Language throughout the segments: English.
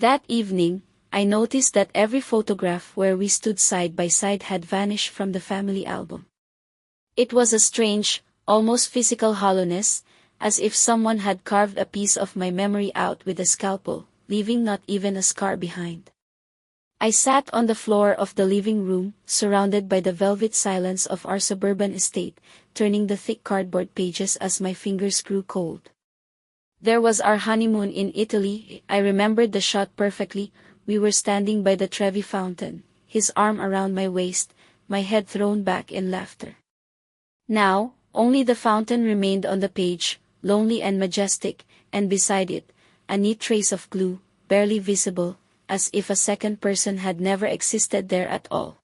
That evening, I noticed that every photograph where we stood side by side had vanished from the family album. It was a strange, almost physical hollowness, as if someone had carved a piece of my memory out with a scalpel, leaving not even a scar behind. I sat on the floor of the living room, surrounded by the velvet silence of our suburban estate, turning the thick cardboard pages as my fingers grew cold. There was our honeymoon in Italy. I remembered the shot perfectly. We were standing by the Trevi fountain, his arm around my waist, my head thrown back in laughter. Now, only the fountain remained on the page, lonely and majestic, and beside it, a neat trace of glue, barely visible, as if a second person had never existed there at all.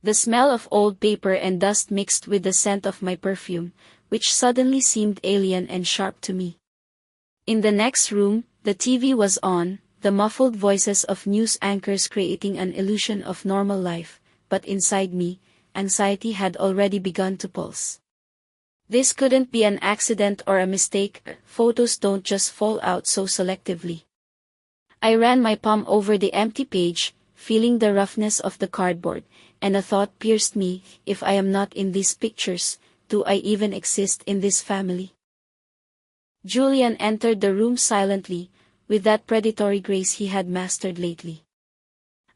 The smell of old paper and dust mixed with the scent of my perfume, which suddenly seemed alien and sharp to me. In the next room, the TV was on, the muffled voices of news anchors creating an illusion of normal life, but inside me, anxiety had already begun to pulse. This couldn't be an accident or a mistake. Photos don't just fall out so selectively. I ran my palm over the empty page, feeling the roughness of the cardboard, and a thought pierced me: if I am not in these pictures, do I even exist in this family? Julian entered the room silently, with that predatory grace he had mastered lately.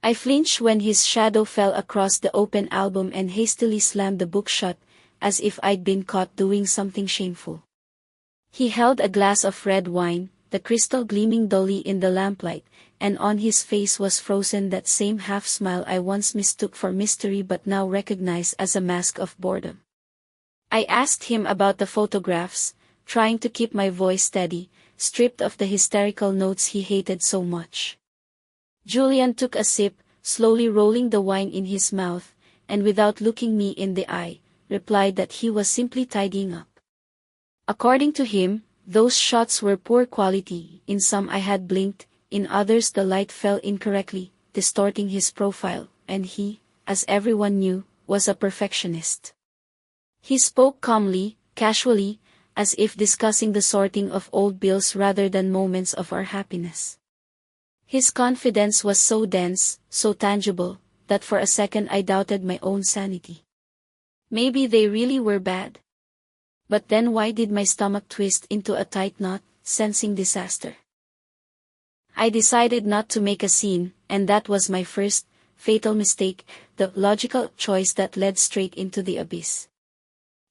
I flinched when his shadow fell across the open album and hastily slammed the book shut, as if I'd been caught doing something shameful. He held a glass of red wine, the crystal gleaming dully in the lamplight, and on his face was frozen that same half-smile I once mistook for mystery but now recognized as a mask of boredom. I asked him about the photographs, trying to keep my voice steady, stripped of the hysterical notes he hated so much. Julian took a sip, slowly rolling the wine in his mouth, and without looking me in the eye, replied that he was simply tidying up. According to him, those shots were poor quality. In some I had blinked, in others the light fell incorrectly, distorting his profile, and he, as everyone knew, was a perfectionist. He spoke calmly, casually, as if discussing the sorting of old bills rather than moments of our happiness. His confidence was so dense, so tangible, that for a second I doubted my own sanity. Maybe they really were bad. But then why did my stomach twist into a tight knot, sensing disaster? I decided not to make a scene, and that was my first, fatal mistake, the logical choice that led straight into the abyss.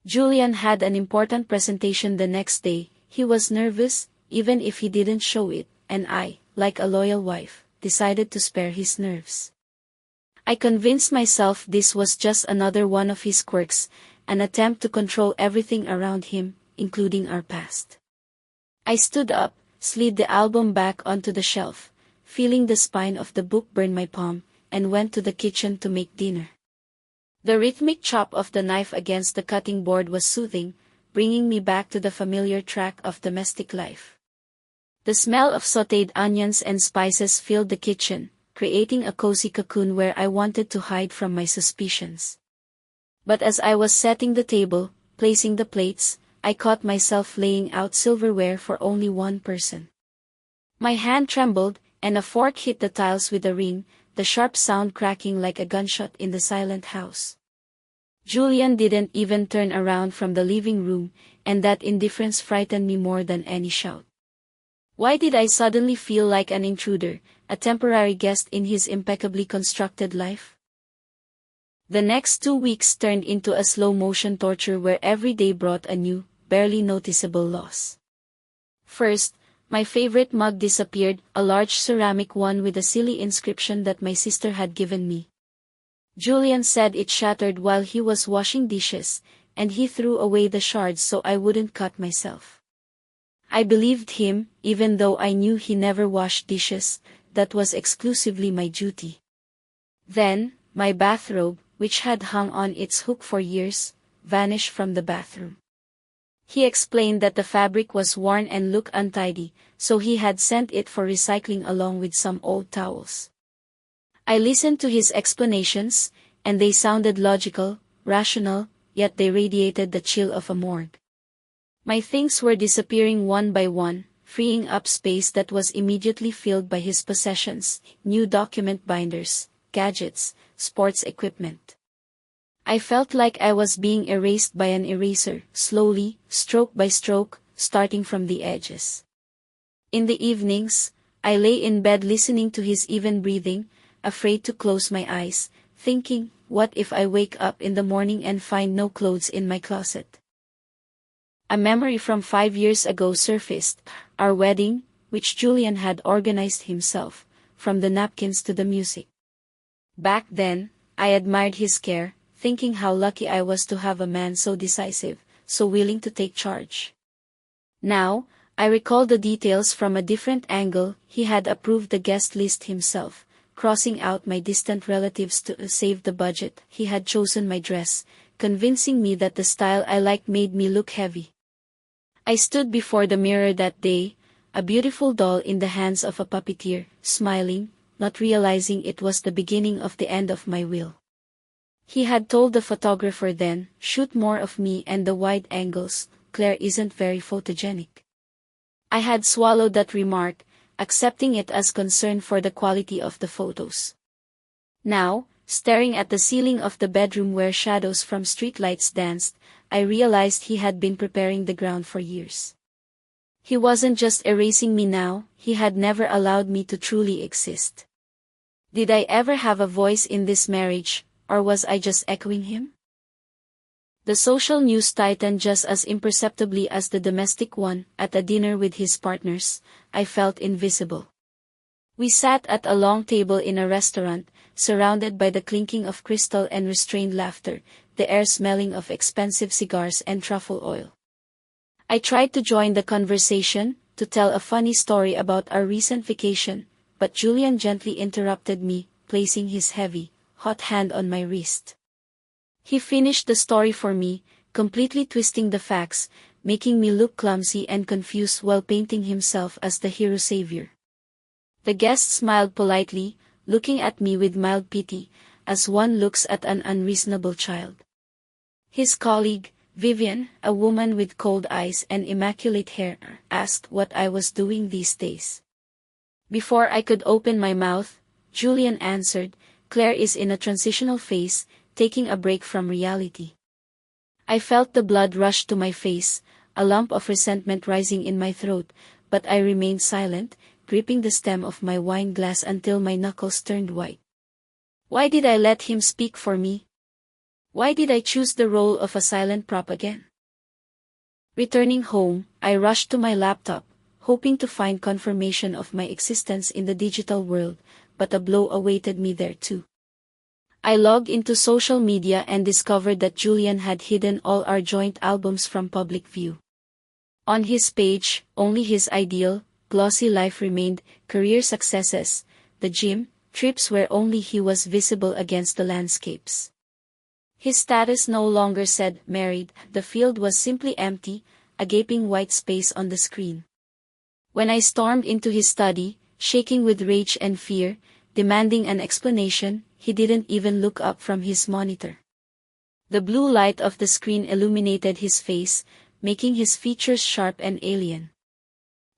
Julian had an important presentation the next day. He was nervous, even if he didn't show it, and I, like a loyal wife, decided to spare his nerves. I convinced myself this was just another one of his quirks, an attempt to control everything around him, including our past. I stood up, slid the album back onto the shelf, feeling the spine of the book burn my palm, and went to the kitchen to make dinner. The rhythmic chop of the knife against the cutting board was soothing, bringing me back to the familiar track of domestic life. The smell of sautéed onions and spices filled the kitchen, creating a cozy cocoon where I wanted to hide from my suspicions. But as I was setting the table, placing the plates, I caught myself laying out silverware for only one person. My hand trembled, and a fork hit the tiles with a ring, the sharp sound cracking like a gunshot in the silent house. Julian didn't even turn around from the living room, and that indifference frightened me more than any shout. Why did I suddenly feel like an intruder, a temporary guest in his impeccably constructed life? The next 2 weeks turned into a slow-motion torture where every day brought a new, barely noticeable loss. First, my favorite mug disappeared, a large ceramic one with a silly inscription that my sister had given me. Julian said it shattered while he was washing dishes, and he threw away the shards so I wouldn't cut myself. I believed him, even though I knew he never washed dishes. That was exclusively my duty. Then, my bathrobe, which had hung on its hook for years, vanished from the bathroom. He explained that the fabric was worn and looked untidy, so he had sent it for recycling along with some old towels. I listened to his explanations, and they sounded logical, rational, yet they radiated the chill of a morgue. My things were disappearing one by one, freeing up space that was immediately filled by his possessions, new document binders, gadgets, sports equipment. I felt like I was being erased by an eraser, slowly, stroke by stroke, starting from the edges. In the evenings, I lay in bed listening to his even breathing, afraid to close my eyes, thinking, what if I wake up in the morning and find no clothes in my closet? A memory from 5 years ago surfaced, our wedding, which Julian had organized himself, from the napkins to the music. Back then, I admired his care, thinking how lucky I was to have a man so decisive, so willing to take charge. Now, I recall the details from a different angle. He had approved the guest list himself, crossing out my distant relatives to save the budget. He had chosen my dress, convincing me that the style I liked made me look heavy. I stood before the mirror that day, a beautiful doll in the hands of a puppeteer, smiling, not realizing it was the beginning of the end of my will. He had told the photographer then, shoot more of me and the wide angles, Claire isn't very photogenic. I had swallowed that remark, accepting it as concern for the quality of the photos. Now, staring at the ceiling of the bedroom where shadows from streetlights danced, I realized he had been preparing the ground for years. He wasn't just erasing me now, he had never allowed me to truly exist. Did I ever have a voice in this marriage, or was I just echoing him? The social news tightened just as imperceptibly as the domestic one. At a dinner with his partners, I felt invisible. We sat at a long table in a restaurant, surrounded by the clinking of crystal and restrained laughter, the air smelling of expensive cigars and truffle oil. I tried to join the conversation, to tell a funny story about our recent vacation, but Julian gently interrupted me, placing his heavy, hot hand on my wrist. He finished the story for me, completely twisting the facts, making me look clumsy and confused while painting himself as the hero savior. The guest smiled politely, looking at me with mild pity, as one looks at an unreasonable child. His colleague, Vivian, a woman with cold eyes and immaculate hair, asked what I was doing these days. Before I could open my mouth, Julian answered, Claire is in a transitional phase, taking a break from reality. I felt the blood rush to my face, a lump of resentment rising in my throat, but I remained silent, gripping the stem of my wine glass until my knuckles turned white. Why did I let him speak for me? Why did I choose the role of a silent prop again? Returning home, I rushed to my laptop, hoping to find confirmation of my existence in the digital world, but a blow awaited me there too. I logged into social media and discovered that Julian had hidden all our joint albums from public view. On his page, only his ideal, glossy life remained, career successes, the gym, trips where only he was visible against the landscapes. His status no longer said married, the field was simply empty, a gaping white space on the screen. When I stormed into his study, shaking with rage and fear, demanding an explanation, he didn't even look up from his monitor. The blue light of the screen illuminated his face, making his features sharp and alien.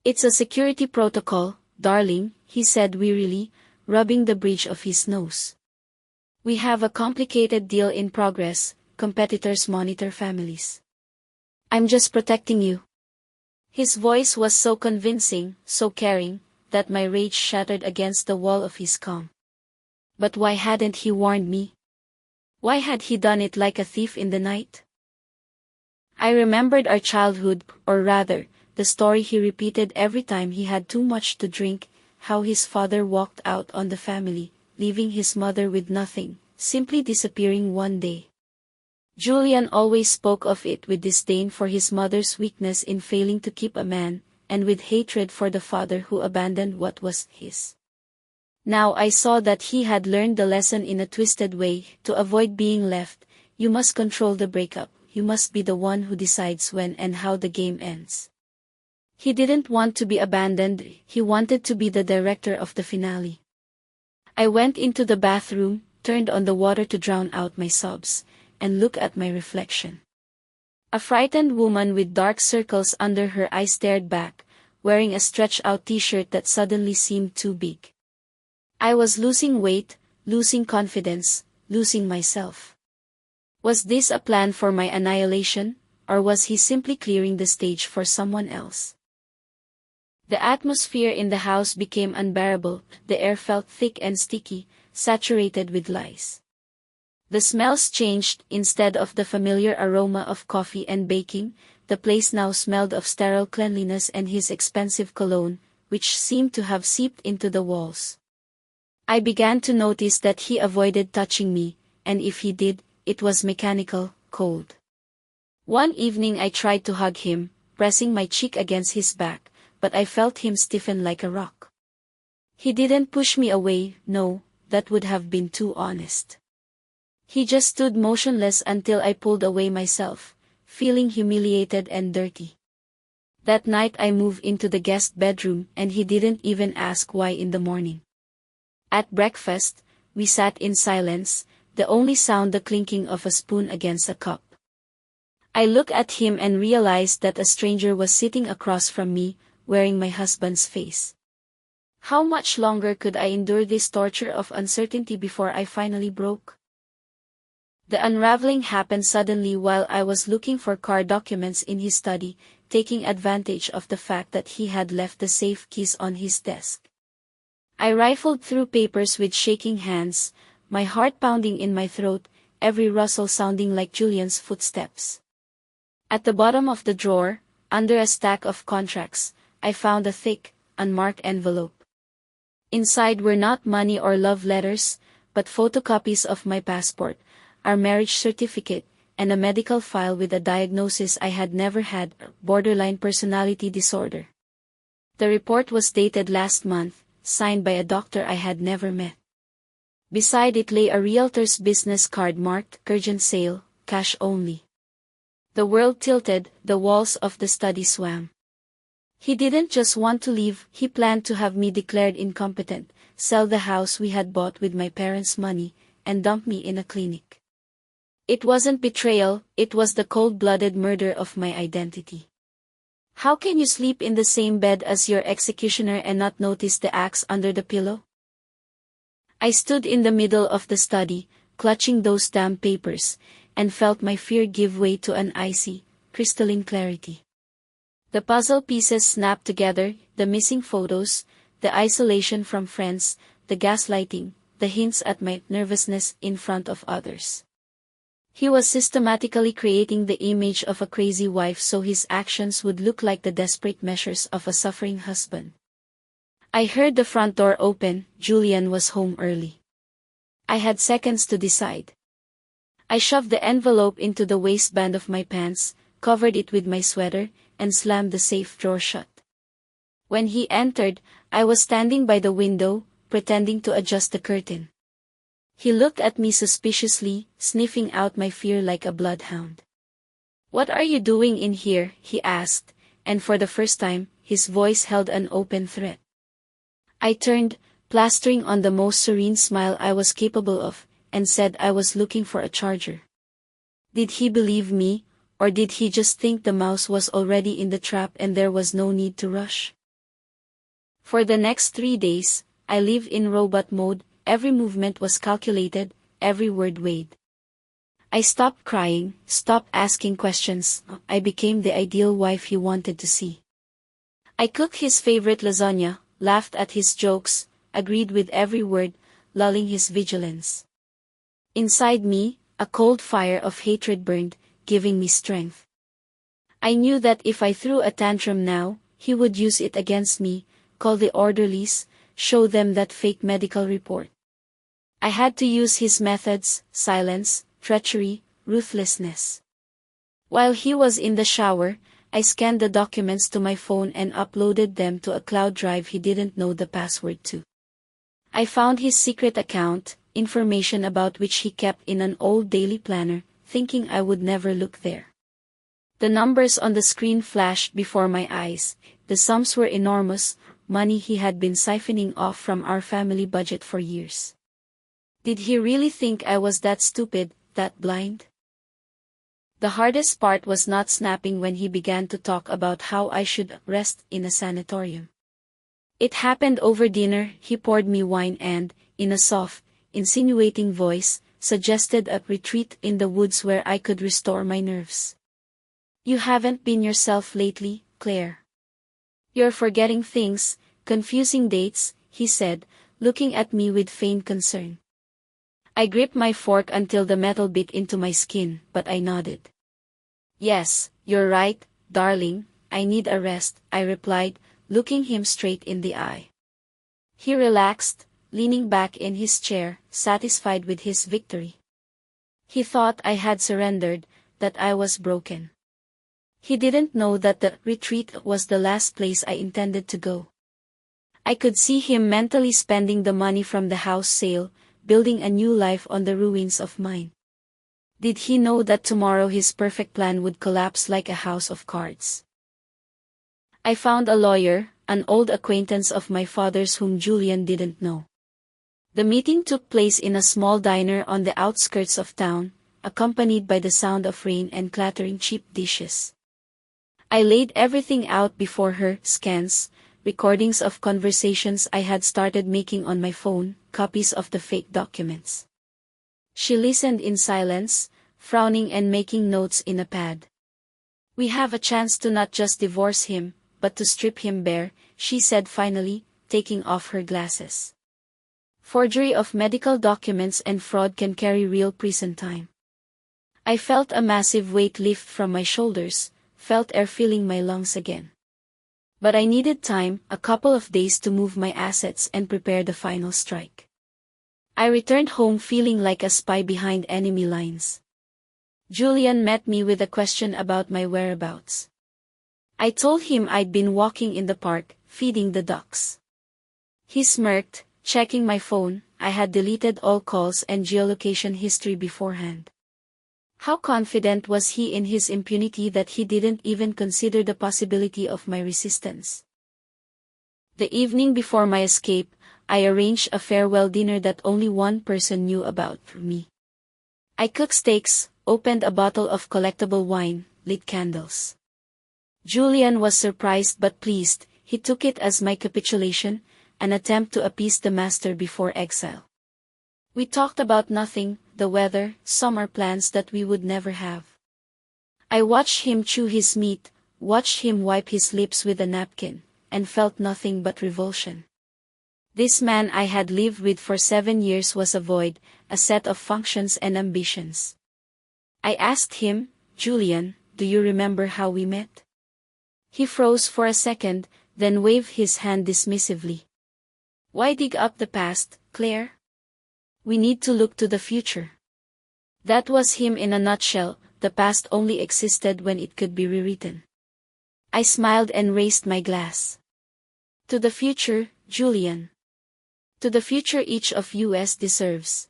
It's a security protocol, darling, he said wearily, rubbing the bridge of his nose. We have a complicated deal in progress, competitors monitor families. I'm just protecting you. His voice was so convincing, so caring, that my rage shattered against the wall of his calm. But why hadn't he warned me? Why had he done it like a thief in the night? I remembered our childhood, or rather, the story he repeated every time he had too much to drink, how his father walked out on the family, leaving his mother with nothing, simply disappearing one day. Julian always spoke of it with disdain for his mother's weakness in failing to keep a man, and with hatred for the father who abandoned what was his. Now I saw that he had learned the lesson in a twisted way. To avoid being left, you must control the breakup, you must be the one who decides when and how the game ends. He didn't want to be abandoned, he wanted to be the director of the finale. I went into the bathroom, turned on the water to drown out my sobs, and looked at my reflection. A frightened woman with dark circles under her eyes stared back, wearing a stretched-out t-shirt that suddenly seemed too big. I was losing weight, losing confidence, losing myself. Was this a plan for my annihilation, or was he simply clearing the stage for someone else? The atmosphere in the house became unbearable, the air felt thick and sticky, saturated with lies. The smells changed. Instead of the familiar aroma of coffee and baking, the place now smelled of sterile cleanliness and his expensive cologne, which seemed to have seeped into the walls. I began to notice that he avoided touching me, and if he did, it was mechanical, cold. One evening I tried to hug him, pressing my cheek against his back, but I felt him stiffen like a rock. He didn't push me away, no, that would have been too honest. He just stood motionless until I pulled away myself, feeling humiliated and dirty. That night I moved into the guest bedroom and he didn't even ask why in the morning. At breakfast, we sat in silence, the only sound the clinking of a spoon against a cup. I looked at him and realized that a stranger was sitting across from me, wearing my husband's face. How much longer could I endure this torture of uncertainty before I finally broke? The unraveling happened suddenly while I was looking for car documents in his study, taking advantage of the fact that he had left the safe keys on his desk. I rifled through papers with shaking hands, my heart pounding in my throat, every rustle sounding like Julian's footsteps. At the bottom of the drawer, under a stack of contracts, I found a thick, unmarked envelope. Inside were not money or love letters, but photocopies of my passport, our marriage certificate, and a medical file with a diagnosis I had never had, borderline personality disorder. The report was dated last month, signed by a doctor I had never met. Beside it lay a realtor's business card marked, urgent sale, cash only. The world tilted, the walls of the study swam. He didn't just want to leave, he planned to have me declared incompetent, sell the house we had bought with my parents' money, and dump me in a clinic. It wasn't betrayal, it was the cold-blooded murder of my identity. How can you sleep in the same bed as your executioner and not notice the axe under the pillow? I stood in the middle of the study, clutching those damn papers, and felt my fear give way to an icy, crystalline clarity. The puzzle pieces snapped together, the missing photos, the isolation from friends, the gaslighting, the hints at my nervousness in front of others. He was systematically creating the image of a crazy wife so his actions would look like the desperate measures of a suffering husband. I heard the front door open. Julian was home early. I had seconds to decide. I shoved the envelope into the waistband of my pants, covered it with my sweater, and slammed the safe drawer shut. When he entered, I was standing by the window, pretending to adjust the curtain. He looked at me suspiciously, sniffing out my fear like a bloodhound. "What are you doing in here?" he asked, and for the first time, his voice held an open threat. I turned, plastering on the most serene smile I was capable of, and said I was looking for a charger. Did he believe me, or did he just think the mouse was already in the trap and there was no need to rush? For the next 3 days, I lived in robot mode. Every movement was calculated, every word weighed. I stopped crying, stopped asking questions. I became the ideal wife he wanted to see. I cooked his favorite lasagna, laughed at his jokes, agreed with every word, lulling his vigilance. Inside me, a cold fire of hatred burned, giving me strength. I knew that if I threw a tantrum now, he would use it against me, call the orderlies, show them that fake medical report. I had to use his methods: silence, treachery, ruthlessness. While he was in the shower, I scanned the documents to my phone and uploaded them to a cloud drive he didn't know the password to. I found his secret account, information about which he kept in an old daily planner, thinking I would never look there. The numbers on the screen flashed before my eyes. The sums were enormous, money he had been siphoning off from our family budget for years. Did he really think I was that stupid, that blind? The hardest part was not snapping when he began to talk about how I should rest in a sanatorium. It happened over dinner. He poured me wine and, in a soft, insinuating voice, suggested a retreat in the woods where I could restore my nerves. "You haven't been yourself lately, Claire. You're forgetting things, confusing dates," he said, looking at me with faint concern. I gripped my fork until the metal bit into my skin, but I nodded. "Yes, you're right, darling, I need a rest," I replied, looking him straight in the eye. He relaxed, leaning back in his chair, satisfied with his victory. He thought I had surrendered, that I was broken. He didn't know that the retreat was the last place I intended to go. I could see him mentally spending the money from the house sale, building a new life on the ruins of mine. Did he know that tomorrow his perfect plan would collapse like a house of cards? I found a lawyer, an old acquaintance of my father's whom Julian didn't know. The meeting took place in a small diner on the outskirts of town, accompanied by the sound of rain and clattering cheap dishes. I laid everything out before her: scans, recordings of conversations I had started making on my phone, copies of the fake documents. She listened in silence, frowning and making notes in a pad. "We have a chance to not just divorce him, but to strip him bare," she said finally, taking off her glasses. "Forgery of medical documents and fraud can carry real prison time." I felt a massive weight lift from my shoulders, felt air filling my lungs again. But I needed time, a couple of days to move my assets and prepare the final strike. I returned home feeling like a spy behind enemy lines. Julian met me with a question about my whereabouts. I told him I'd been walking in the park, feeding the ducks. He smirked, checking my phone. I had deleted all calls and geolocation history beforehand. How confident was he in his impunity that he didn't even consider the possibility of my resistance? The evening before my escape, I arranged a farewell dinner that only one person knew about: me. I cooked steaks, opened a bottle of collectible wine, lit candles. Julian was surprised but pleased. He took it as my capitulation, an attempt to appease the master before exile. We talked about nothing, the weather, summer plans that we would never have. I watched him chew his meat, watched him wipe his lips with a napkin, and felt nothing but revulsion. This man I had lived with for 7 years was a void, a set of functions and ambitions. I asked him, "Julian, do you remember how we met?" He froze for a second, then waved his hand dismissively. "Why dig up the past, Claire? We need to look to the future." That was him in a nutshell. The past only existed when it could be rewritten. I smiled and raised my glass. "To the future, Julian. To the future each of us deserves."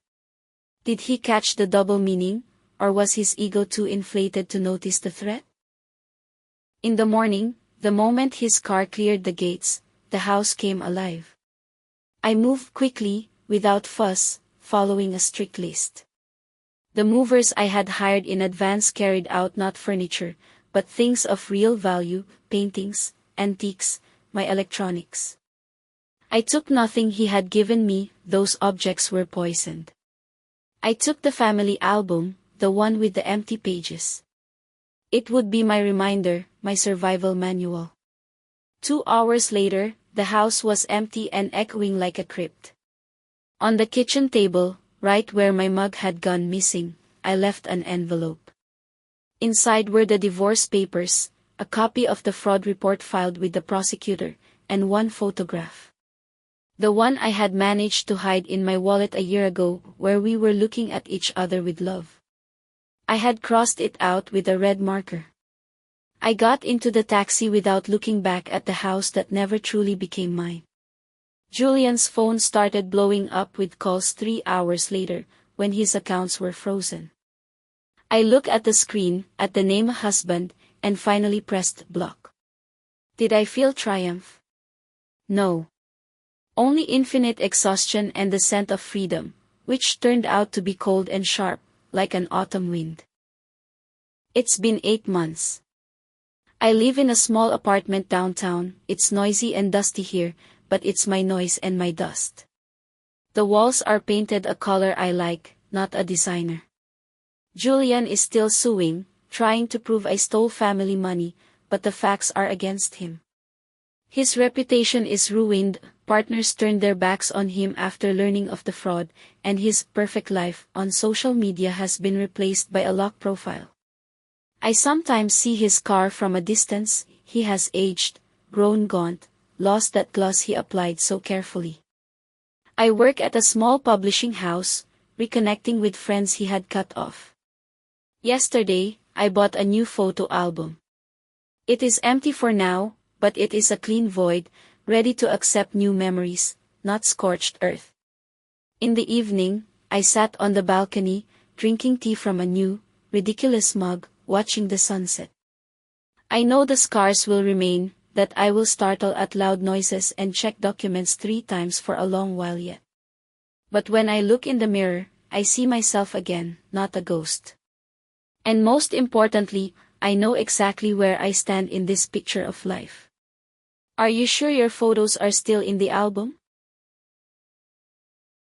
Did he catch the double meaning, or was his ego too inflated to notice the threat? In the morning, the moment his car cleared the gates, the house came alive. I moved quickly, without fuss, following a strict list. The movers I had hired in advance carried out not furniture, but things of real value: paintings, antiques, my electronics. I took nothing he had given me; those objects were poisoned. I took the family album, the one with the empty pages. It would be my reminder, my survival manual. 2 hours later, the house was empty and echoing like a crypt. On the kitchen table, right where my mug had gone missing, I left an envelope. Inside were the divorce papers, a copy of the fraud report filed with the prosecutor, and one photograph. The one I had managed to hide in my wallet a year ago, where we were looking at each other with love. I had crossed it out with a red marker. I got into the taxi without looking back at the house that never truly became mine. Julian's phone started blowing up with calls 3 hours later, when his accounts were frozen. I looked at the screen, at the name husband, and finally pressed block. Did I feel triumph? No. Only infinite exhaustion and the scent of freedom, which turned out to be cold and sharp, like an autumn wind. It's been 8 months. I live in a small apartment downtown. It's noisy and dusty here, but it's my noise and my dust. The walls are painted a color I like, not a designer. Julian is still suing, trying to prove I stole family money, but the facts are against him. His reputation is ruined, partners turned their backs on him after learning of the fraud, and his perfect life on social media has been replaced by a locked profile. I sometimes see his car from a distance. He has aged, grown gaunt, lost that gloss he applied so carefully. I work at a small publishing house, reconnecting with friends he had cut off. Yesterday, I bought a new photo album. It is empty for now, but it is a clean void, ready to accept new memories, not scorched earth. In the evening, I sat on the balcony, drinking tea from a new, ridiculous mug, watching the sunset. I know the scars will remain, that I will startle at loud noises and check documents 3 times for a long while yet. But when I look in the mirror, I see myself again, not a ghost. And most importantly, I know exactly where I stand in this picture of life. Are you sure your photos are still in the album?